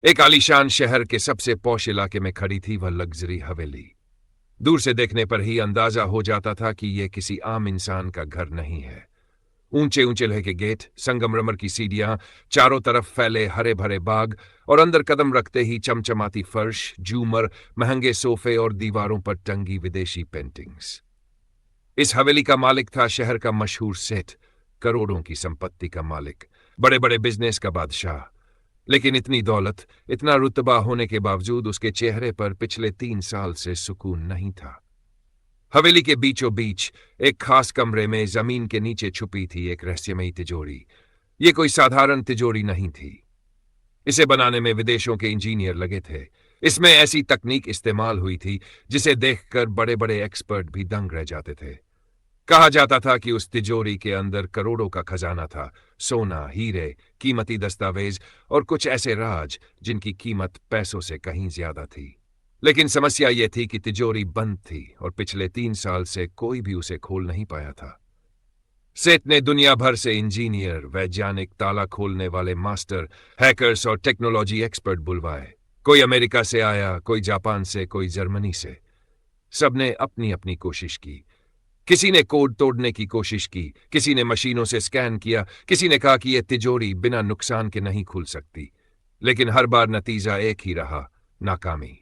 एक आलीशान शहर के सबसे पॉश इलाके में खड़ी थी वह लग्जरी हवेली। दूर से देखने पर ही अंदाजा हो जाता था कि यह किसी आम इंसान का घर नहीं है। ऊंचे ऊंचे लोहे के गेट, संगमरमर की सीढ़ियां, चारों तरफ फैले हरे भरे बाग और अंदर कदम रखते ही चमचमाती फर्श, झूमर, महंगे सोफे और दीवारों पर टंगी विदेशी पेंटिंग्स। इस हवेली का मालिक था शहर का मशहूर सेठ, करोड़ों की संपत्ति का मालिक, बड़े बड़े बिजनेस का बादशाह। लेकिन इतनी दौलत, इतना रुतबा होने के बावजूद उसके चेहरे पर पिछले 3 साल से सुकून नहीं था। हवेली के बीचों बीच एक खास कमरे में जमीन के नीचे छुपी थी एक रहस्यमयी तिजोरी। ये कोई साधारण तिजोरी नहीं थी। इसे बनाने में विदेशों के इंजीनियर लगे थे। इसमें ऐसी तकनीक इस्तेमाल हुई थी जिसे देखकर बड़े बड़े एक्सपर्ट भी दंग रह जाते थे। कहा जाता था कि उस तिजोरी के अंदर करोड़ों का खजाना था, सोना, हीरे, कीमती दस्तावेज और कुछ ऐसे राज जिनकी कीमत पैसों से कहीं ज्यादा थी। लेकिन समस्या यह थी कि तिजोरी बंद थी और पिछले 3 साल से कोई भी उसे खोल नहीं पाया था। सेठ ने दुनिया भर से इंजीनियर, वैज्ञानिक, ताला खोलने वाले मास्टर, हैकर्स और टेक्नोलॉजी एक्सपर्ट बुलवाए। कोई अमेरिका से आया, कोई जापान से, कोई जर्मनी से। सबने अपनी अपनी कोशिश की। किसी ने कोड तोड़ने की कोशिश की, किसी ने मशीनों से स्कैन किया, किसी ने कहा कि यह तिजोरी बिना नुकसान के नहीं खुल सकती। लेकिन हर बार नतीजा एक ही रहा, नाकामी।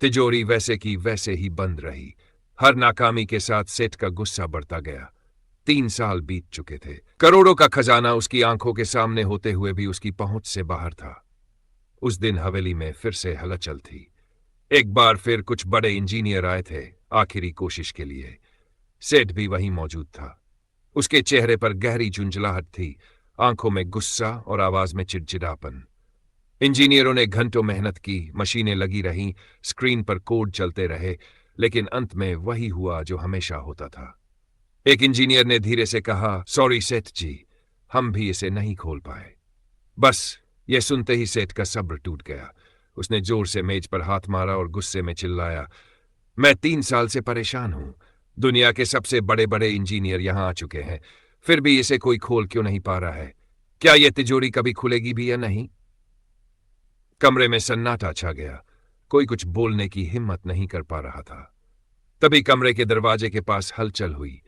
तिजोरी वैसे की वैसे ही बंद रही। हर नाकामी के साथ सेठ का गुस्सा बढ़ता गया। 3 साल बीत चुके थे। करोड़ों का खजाना उसकी आंखों के सामने होते हुए भी उसकी पहुंच से बाहर था। उस दिन हवेली में फिर से हलचल थी। एक बार फिर कुछ बड़े इंजीनियर आए थे आखिरी कोशिश के लिए। सेठ भी वहीं मौजूद था। उसके चेहरे पर गहरी झुंझलाहट थी, आंखों में गुस्सा और आवाज में चिड़चिड़ापन। इंजीनियरों ने घंटों मेहनत की, मशीनें लगी रहीं, स्क्रीन पर कोड चलते रहे, लेकिन अंत में वही हुआ जो हमेशा होता था। एक इंजीनियर ने धीरे से कहा, सॉरी सेठ जी, हम भी इसे नहीं खोल पाए। बस यह सुनते ही सेठ का सब्र टूट गया। उसने जोर से मेज पर हाथ मारा और गुस्से में चिल्लाया, मैं 3 साल से परेशान हूं। दुनिया के सबसे बड़े बड़े इंजीनियर यहां आ चुके हैं, फिर भी इसे कोई खोल क्यों नहीं पा रहा है? क्या यह तिजोरी कभी खुलेगी भी या नहीं? कमरे में सन्नाटा छा गया। कोई कुछ बोलने की हिम्मत नहीं कर पा रहा था। तभी कमरे के दरवाजे के पास हलचल हुई।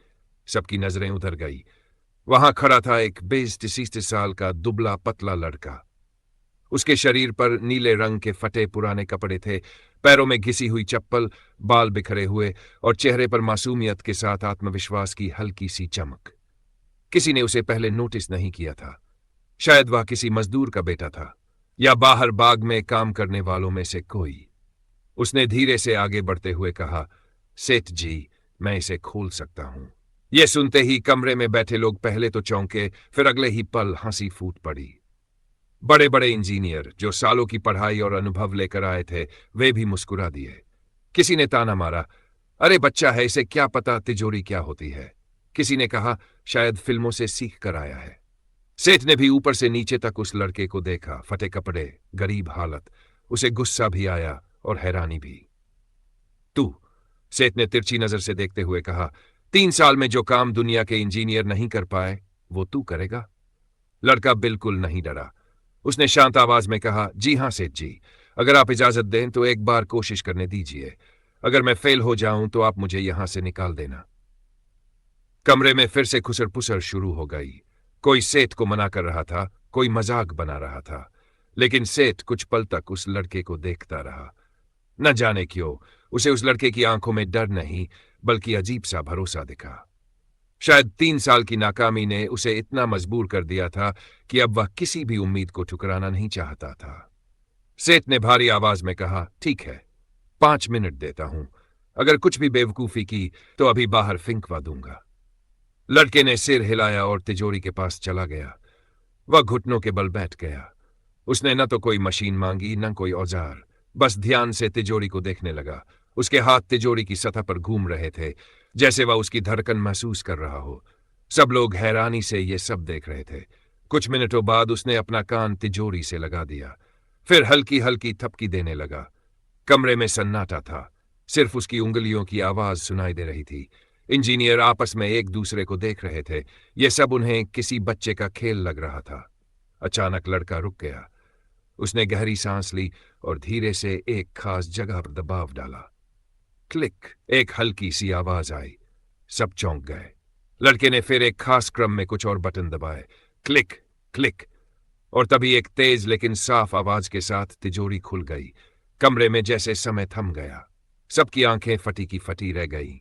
सबकी नजरें उधर गई। वहां खड़ा था एक 20-30 साल का दुबला पतला लड़का। उसके शरीर पर नीले रंग के फटे पुराने कपड़े थे, पैरों में घिसी हुई चप्पल, बाल बिखरे हुए और चेहरे पर मासूमियत के साथ आत्मविश्वास की हल्की सी चमक। किसी ने उसे पहले नोटिस नहीं किया था। शायद वह किसी मजदूर का बेटा था या बाहर बाग में काम करने वालों में से कोई। उसने धीरे से आगे बढ़ते हुए कहा, सेठ जी, मैं इसे खोल सकता हूं। यह सुनते ही कमरे में बैठे लोग पहले तो चौंके, फिर अगले ही पल हंसी फूट पड़ी। बड़े बड़े इंजीनियर जो सालों की पढ़ाई और अनुभव लेकर आए थे, वे भी मुस्कुरा दिए। किसी ने ताना मारा, अरे बच्चा है, इसे क्या पता तिजोरी क्या होती है। किसी ने कहा, शायद फिल्मों से सीख कर आया है। सेठ ने भी ऊपर से नीचे तक उस लड़के को देखा, फटे कपड़े, गरीब हालत। उसे गुस्सा भी आया और हैरानी भी। तू, सेठ ने तिरछी नजर से देखते हुए कहा, 3 साल में जो काम दुनिया के इंजीनियर नहीं कर पाए, वो तू करेगा? लड़का बिल्कुल नहीं डरा। उसने शांत आवाज में कहा, जी हां सेठ जी, अगर आप इजाजत दें तो एक बार कोशिश करने दीजिए। अगर मैं फेल हो जाऊं तो आप मुझे यहां से निकाल देना। कमरे में फिर से खुसर पुसर शुरू हो गई। कोई सेठ को मना कर रहा था, कोई मजाक बना रहा था, लेकिन सेठ कुछ पल तक उस लड़के को देखता रहा। न जाने क्यों उसे उस लड़के की आंखों में डर नहीं, बल्कि अजीब सा भरोसा दिखा। शायद 3 साल की नाकामी ने उसे इतना मजबूर कर दिया था कि अब वह किसी भी उम्मीद को ठुकराना नहीं चाहता था। सेठ ने भारी आवाज में कहा, ठीक है, 5 मिनट देता हूं। अगर कुछ भी बेवकूफी की तो अभी बाहर फिंकवा दूंगा। लड़के ने सिर हिलाया और तिजोरी के पास चला गया। वह घुटनों के बल बैठ गया। उसने न तो कोई मशीन मांगी, न कोई औजार, बस ध्यान से तिजोरी को देखने लगा। उसके हाथ तिजोरी की सतह पर घूम रहे थे, जैसे वह उसकी धड़कन महसूस कर रहा हो। सब लोग हैरानी से ये सब देख रहे थे। कुछ मिनटों बाद उसने अपना कान तिजोरी से लगा दिया, फिर हल्की हल्की थपकी देने लगा। कमरे में सन्नाटा था, सिर्फ उसकी उंगलियों की आवाज सुनाई दे रही थी। इंजीनियर आपस में एक दूसरे को देख रहे थे। यह सब उन्हें किसी बच्चे का खेल लग रहा था। अचानक लड़का रुक गया। उसने गहरी सांस ली और धीरे से एक खास जगह पर दबाव डाला। क्लिक, एक हल्की सी आवाज आई। सब चौंक गए। लड़के ने फिर एक खास क्रम में कुछ और बटन दबाए। क्लिक क्लिक, और तभी एक तेज लेकिन साफ आवाज के साथ तिजोरी खुल गई। कमरे में जैसे समय थम गया। सबकी आंखें फटी की फटी रह गईं।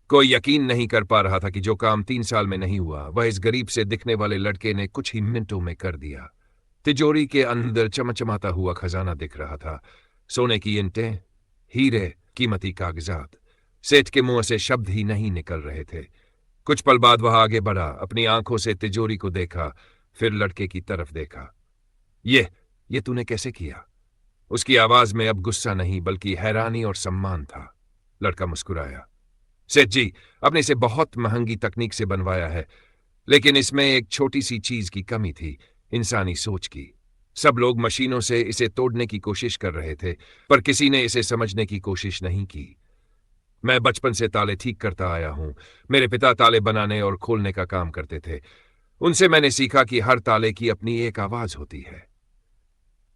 कोई यकीन नहीं कर पा रहा था कि जो काम 3 साल में नहीं हुआ वह इस गरीब से दिखने वाले लड़के ने कुछ ही मिनटों में कर दिया। तिजोरी के अंदर चमचमाता हुआ खजाना दिख रहा था। सोने की ईंटें, हीरे, कीमती कागजात। सेठ के मुंह से शब्द ही नहीं निकल रहे थे। कुछ पल बाद वह आगे बढ़ा, अपनी आंखों से तिजोरी को देखा, फिर लड़के की तरफ देखा। ये तूने कैसे किया? उसकी आवाज में अब गुस्सा नहीं बल्कि हैरानी और सम्मान था। लड़का मुस्कुराया। सेठ जी, आपने इसे बहुत महंगी तकनीक से बनवाया है, लेकिन इसमें एक छोटी सी चीज की कमी थी, इंसानी सोच की। सब लोग मशीनों से इसे तोड़ने की कोशिश कर रहे थे, पर किसी ने इसे समझने की कोशिश नहीं की। मैं बचपन से ताले ठीक करता आया हूं। मेरे पिता ताले बनाने और खोलने का काम करते थे। उनसे मैंने सीखा कि हर ताले की अपनी एक आवाज होती है।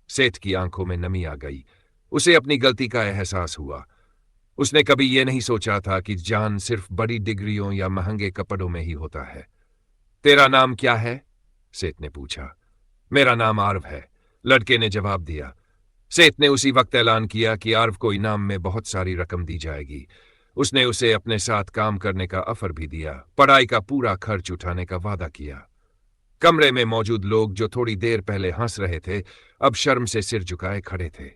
सेठ की आंखों में नमी आ गई। उसे अपनी गलती का एहसास हुआ। उसने कभी यह नहीं सोचा था कि जान सिर्फ बड़ी डिग्रियों या महंगे कपड़ों में ही होता है। तेरा नाम क्या है? सेठ ने पूछा। मेरा नाम आर्व है, लड़के ने जवाब दिया। सेठ ने उसी वक्त ऐलान किया कि आर्व को इनाम में बहुत सारी रकम दी जाएगी। उसने उसे अपने साथ काम करने का ऑफर भी दिया, पढ़ाई का पूरा खर्च उठाने का वादा किया। कमरे में मौजूद लोग जो थोड़ी देर पहले हंस रहे थे, अब शर्म से सिर झुकाए खड़े थे।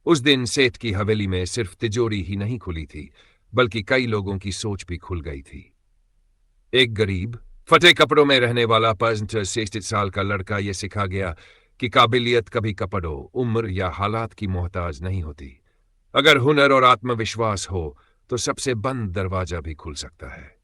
उस दिन सेठ की हवेली में सिर्फ तिजोरी ही नहीं खुली थी, बल्कि कई लोगों की सोच भी खुल गई थी। एक गरीब, फटे कपड़ों में रहने वाला 65 साल का लड़का यह सिखा गया कि काबिलियत कभी कपड़ों, उम्र या हालात की मोहताज नहीं होती। अगर हुनर और आत्मविश्वास हो तो सबसे बंद दरवाजा भी खुल सकता है।